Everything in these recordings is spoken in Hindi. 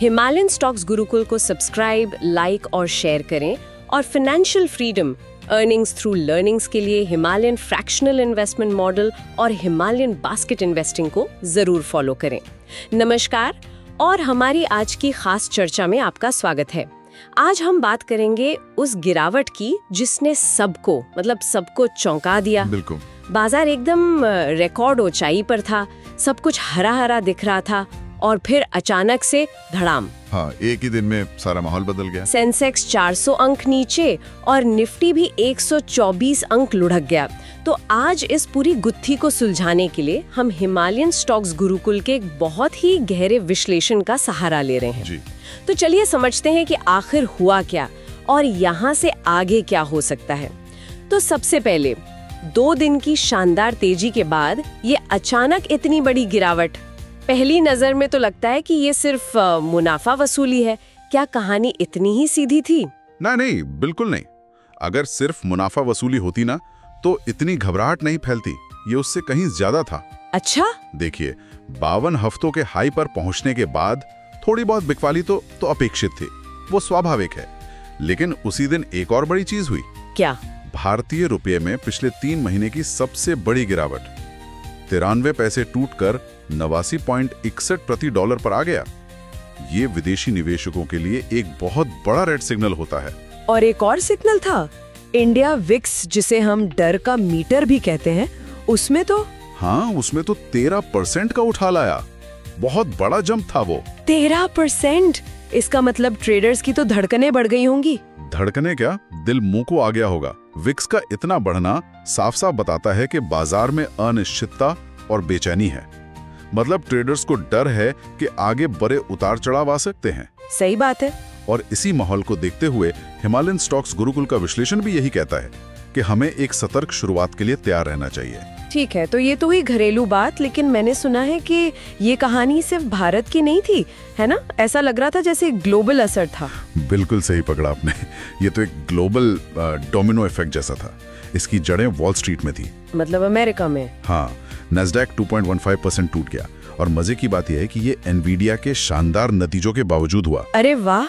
हिमालयन स्टॉक्स गुरुकुल को सब्सक्राइब, लाइक और शेयर करें और financial freedom, earnings through learnings के लिए हिमालयन फ्रैक्शनल इन्वेस्टमेंट मॉडल और हिमालयन बास्केट इन्वेस्टिंग को जरूर फॉलो करें। नमस्कार और हमारी आज की खास चर्चा में आपका स्वागत है। आज हम बात करेंगे उस गिरावट की जिसने सबको चौंका दिया। बिल्कुल। बाजार एकदम रिकॉर्ड ऊंचाई पर था, सब कुछ हरा हरा दिख रहा था और फिर अचानक से धड़ाम। हाँ, एक ही दिन में सारा माहौल बदल गया। सेंसेक्स 400 अंक नीचे और निफ्टी भी 124 अंक लुढ़क गया। तो आज इस पूरी गुत्थी को सुलझाने के लिए हम हिमालयन स्टॉक्स गुरुकुल के एक बहुत ही गहरे विश्लेषण का सहारा ले रहे हैं। जी। तो चलिए समझते हैं कि आखिर हुआ क्या और यहाँ से आगे क्या हो सकता है। तो सबसे पहले 2 दिन की शानदार तेजी के बाद ये अचानक इतनी बड़ी गिरावट, पहली नजर में तो लगता है कि ये सिर्फ मुनाफा वसूली है। क्या कहानी इतनी ही सीधी थी? नहीं, बिल्कुल नहीं। अगर सिर्फ मुनाफा वसूली होती ना तो इतनी घबराहट नहीं फैलती। ये उससे कहीं ज्यादा था। अच्छा? देखिए, 52 हफ्तों के हाई पर पहुंचने के बाद थोड़ी बहुत बिकवाली तो अपेक्षित थी, वो स्वाभाविक है। लेकिन उसी दिन एक और बड़ी चीज हुई। क्या? भारतीय रुपये में पिछले 3 महीने की सबसे बड़ी गिरावट, 93 पैसे टूटकर 89.61 प्रति डॉलर पर आ गया। ये विदेशी निवेशकों के लिए एक बहुत बड़ा रेड सिग्नल होता है। और एक और सिग्नल था, इंडिया विक्स, जिसे हम डर का मीटर भी कहते हैं, उसमें तो 13% का उछाल आया। बहुत बड़ा जंप था वो। 13%? इसका मतलब ट्रेडर्स की तो धड़कनें बढ़ गई होंगी। धड़कने क्या, दिल मुंह को आ गया होगा। विक्स का इतना बढ़ना साफ साफ बताता है कि बाजार में अनिश्चितता और बेचैनी है। मतलब ट्रेडर्स को डर है कि आगे बड़े उतार चढ़ाव आ सकते हैं। सही बात है। और इसी माहौल को देखते हुए हिमालयन स्टॉक्स गुरुकुल का विश्लेषण भी यही कहता है कि हमें एक सतर्क शुरुआत के लिए तैयार रहना चाहिए। ठीक है, तो ये तो हुई घरेलू बात, लेकिन मैंने सुना है कि ये कहानी सिर्फ भारत की नहीं थी, है ना? ऐसा लग रहा था जैसे ग्लोबल असर था। बिल्कुल सही पकड़ा आपने। ये तो एक ग्लोबल डोमिनो इफेक्ट जैसा था। इसकी जड़ें वॉल स्ट्रीट में थी। मतलब अमेरिका में? हाँ, नैस्डैक 2.15% टूट गया। और मजे की बात यह है कि ये एनवीडिया के शानदार नतीजों के बावजूद हुआ। अरे वाह!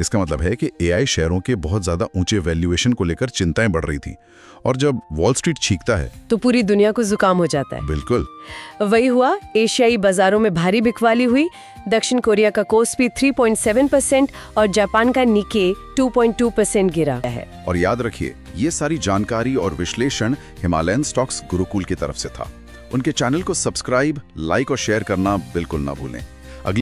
इसका मतलब है कि एआई शेयरों के बहुत ज्यादा ऊंचे वैल्यूएशन को लेकर चिंताएं बढ़ रही थी। और जब वॉल स्ट्रीट छींकता है तो पूरी दुनिया को जुकाम हो जाता है। बिल्कुल वही हुआ। एशियाई बाजारों में भारी बिकवाली हुई। दक्षिण कोरिया का कोस्पी 3.7% और जापान का निके 2.2% गिरा है। और याद रखिए, ये सारी जानकारी और विश्लेषण हिमालयन स्टॉक्स गुरुकुल की तरफ से था। उनके चैनल को सब्सक्राइब, लाइक और शेयर करना बिल्कुल ना भूलें।